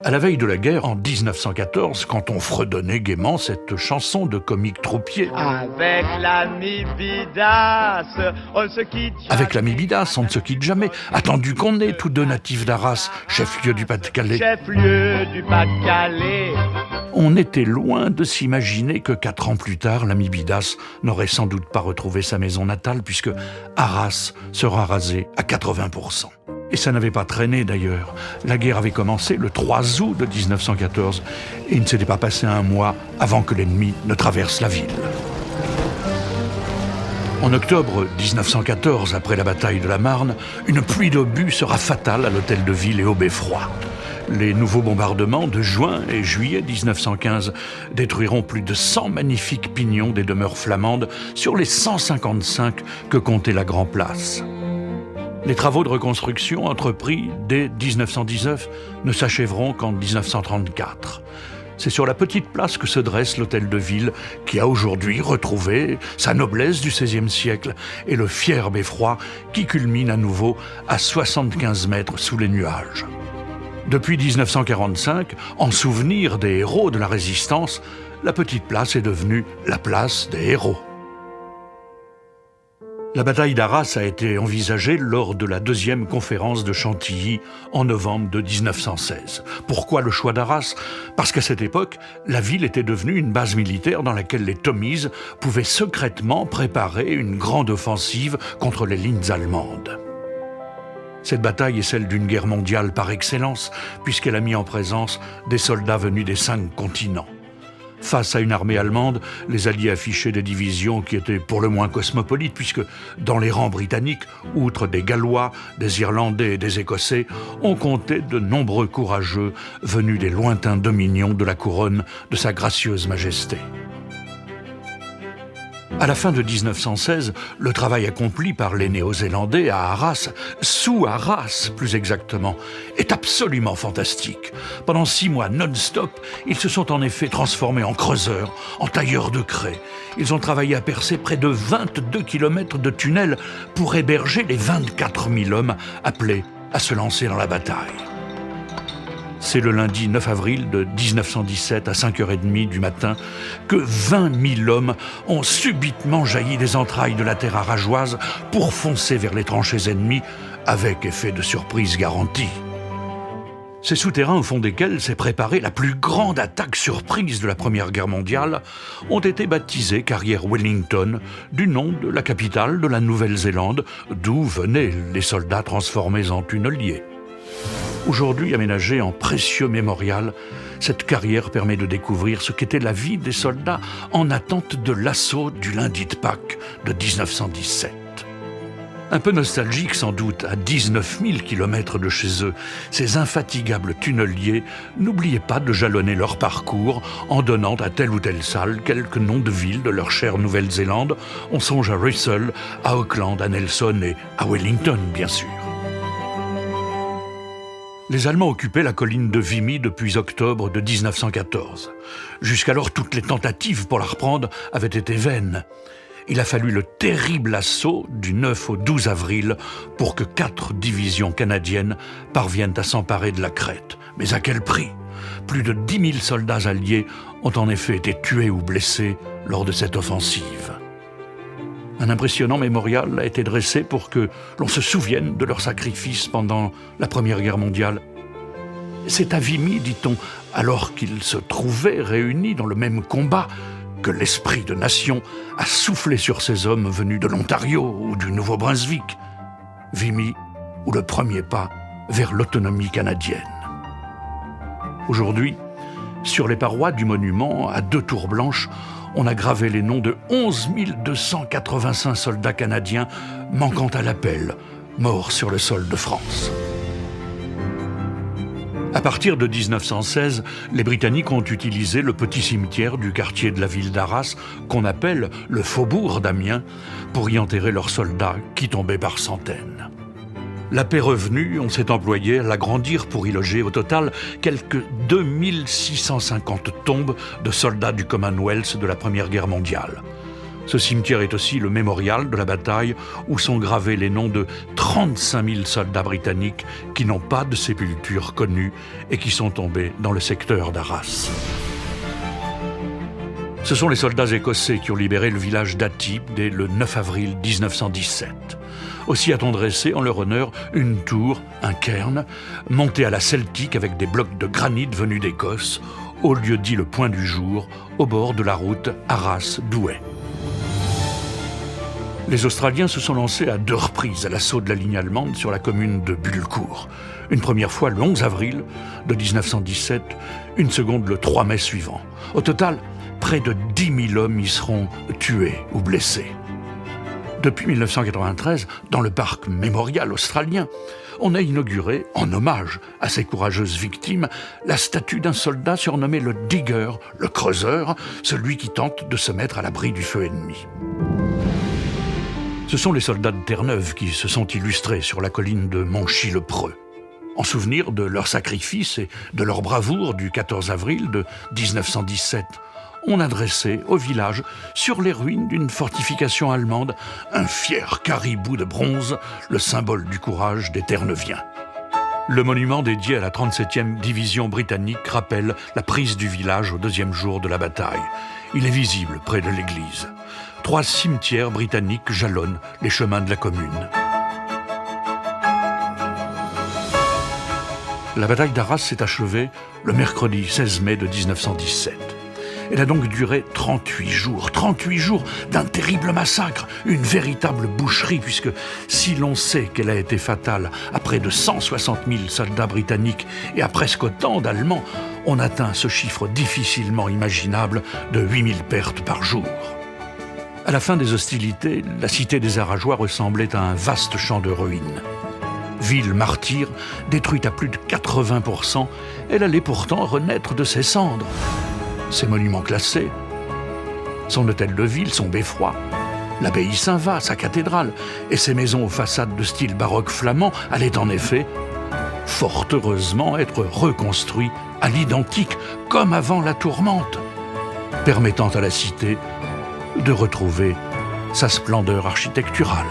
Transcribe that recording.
À la veille de la guerre, en 1914, quand on fredonnait gaiement cette chanson de comique troupier. Avec l'ami Bidas, on se quitte jamais. Avec l'ami Bidas, on ne se quitte jamais. Attendu qu'on est, tous deux natifs d'Arras, chef-lieu du Pas-de-Calais. Chef-lieu du Pas-de-Calais. On était loin de s'imaginer que 4 ans plus tard, l'ami Bidas n'aurait sans doute pas retrouvé sa maison natale, puisque Arras sera rasé à 80%. Et ça n'avait pas traîné d'ailleurs. La guerre avait commencé le 3 août de 1914 et il ne s'était pas passé un mois avant que l'ennemi ne traverse la ville. En octobre 1914, après la bataille de la Marne, une pluie d'obus sera fatale à l'hôtel de ville et au beffroi. Les nouveaux bombardements de juin et juillet 1915 détruiront plus de 100 magnifiques pignons des demeures flamandes sur les 155 que comptait la Grand Place. Les travaux de reconstruction entrepris dès 1919 ne s'achèveront qu'en 1934. C'est sur la petite place que se dresse l'hôtel de ville qui a aujourd'hui retrouvé sa noblesse du XVIe siècle et le fier beffroi qui culmine à nouveau à 75 mètres sous les nuages. Depuis 1945, en souvenir des héros de la Résistance, la petite place est devenue la place des héros. La bataille d'Arras a été envisagée lors de la deuxième conférence de Chantilly en novembre de 1916. Pourquoi le choix d'Arras ? Parce qu'à cette époque, la ville était devenue une base militaire dans laquelle les Tommies pouvaient secrètement préparer une grande offensive contre les lignes allemandes. Cette bataille est celle d'une guerre mondiale par excellence, puisqu'elle a mis en présence des soldats venus des 5 continents. Face à une armée allemande, les Alliés affichaient des divisions qui étaient pour le moins cosmopolites, puisque dans les rangs britanniques, outre des Gallois, des Irlandais et des Écossais, on comptait de nombreux courageux venus des lointains dominions de la couronne de Sa Gracieuse Majesté. À la fin de 1916, le travail accompli par les Néo-Zélandais à Arras, sous Arras plus exactement, est absolument fantastique. Pendant 6 mois non-stop, ils se sont en effet transformés en creuseurs, en tailleurs de craie. Ils ont travaillé à percer près de 22 km de tunnels pour héberger les 24 000 hommes appelés à se lancer dans la bataille. C'est le lundi 9 avril de 1917 à 5h30 du matin que 20 000 hommes ont subitement jailli des entrailles de la terre arageoise pour foncer vers les tranchées ennemies avec effet de surprise garanti. Ces souterrains au fond desquels s'est préparée la plus grande attaque surprise de la Première Guerre mondiale ont été baptisés carrière Wellington du nom de la capitale de la Nouvelle-Zélande d'où venaient les soldats transformés en tunneliers. Aujourd'hui aménagée en précieux mémorial, cette carrière permet de découvrir ce qu'était la vie des soldats en attente de l'assaut du lundi de Pâques de 1917. Un peu nostalgique sans doute, à 19 000 km de chez eux, ces infatigables tunneliers n'oubliaient pas de jalonner leur parcours en donnant à telle ou telle salle quelques noms de villes de leur chère Nouvelle-Zélande. On songe à Russell, à Auckland, à Nelson et à Wellington, bien sûr. Les Allemands occupaient la colline de Vimy depuis octobre de 1914. Jusqu'alors, toutes les tentatives pour la reprendre avaient été vaines. Il a fallu le terrible assaut du 9 au 12 avril pour que 4 divisions canadiennes parviennent à s'emparer de la Crète. Mais à quel prix ? Plus de 10 000 soldats alliés ont en effet été tués ou blessés lors de cette offensive. Un impressionnant mémorial a été dressé pour que l'on se souvienne de leur sacrifice pendant la Première Guerre mondiale. C'est à Vimy, dit-on, alors qu'ils se trouvaient réunis dans le même combat, que l'esprit de nation a soufflé sur ces hommes venus de l'Ontario ou du Nouveau-Brunswick. Vimy, ou le premier pas vers l'autonomie canadienne. Aujourd'hui, sur les parois du monument, à 2 tours blanches, on a gravé les noms de 11 285 soldats canadiens manquant à l'appel, morts sur le sol de France. À partir de 1916, les Britanniques ont utilisé le petit cimetière du quartier de la ville d'Arras, qu'on appelle le faubourg d'Amiens, pour y enterrer leurs soldats qui tombaient par centaines. La paix revenue, on s'est employé à l'agrandir pour y loger au total quelques 2650 tombes de soldats du Commonwealth de la Première Guerre mondiale. Ce cimetière est aussi le mémorial de la bataille où sont gravés les noms de 35 000 soldats britanniques qui n'ont pas de sépulture connue et qui sont tombés dans le secteur d'Arras. Ce sont les soldats écossais qui ont libéré le village d'Atip dès le 9 avril 1917. Aussi a-t-on dressé en leur honneur une tour, un cairn, monté à la celtique avec des blocs de granit venus d'Écosse, au lieu dit le Point du Jour, au bord de la route Arras-Douai. Les Australiens se sont lancés à 2 reprises à l'assaut de la ligne allemande sur la commune de Bullecourt. Une première fois le 11 avril de 1917, une seconde le 3 mai suivant. Au total, près de 10 000 hommes y seront tués ou blessés. Depuis 1993, dans le parc mémorial australien, on a inauguré, en hommage à ces courageuses victimes, la statue d'un soldat surnommé le Digger, le creuseur, celui qui tente de se mettre à l'abri du feu ennemi. Ce sont les soldats de Terre-Neuve qui se sont illustrés sur la colline de Monchy-le-Preux. En souvenir de leur sacrifice et de leur bravoure du 14 avril de 1917, on a dressé au village, sur les ruines d'une fortification allemande, un fier caribou de bronze, le symbole du courage des Terre-Neuviens. Le monument dédié à la 37e division britannique rappelle la prise du village au 2e jour de la bataille. Il est visible près de l'église. 3 cimetières britanniques jalonnent les chemins de la commune. La bataille d'Arras s'est achevée le mercredi 16 mai de 1917. Elle a donc duré 38 jours d'un terrible massacre, une véritable boucherie, puisque si l'on sait qu'elle a été fatale à près de 160 000 soldats britanniques et à presque autant d'Allemands, on atteint ce chiffre difficilement imaginable de 8 000 pertes par jour. À la fin des hostilités, la cité des Arageois ressemblait à un vaste champ de ruines. Ville martyre, détruite à plus de 80%, elle allait pourtant renaître de ses cendres. Ses monuments classés, son hôtel de ville, son beffroi, l'abbaye Saint-Va, sa cathédrale et ses maisons aux façades de style baroque flamand allaient en effet, fort heureusement, être reconstruits à l'identique comme avant la tourmente, permettant à la cité de retrouver sa splendeur architecturale.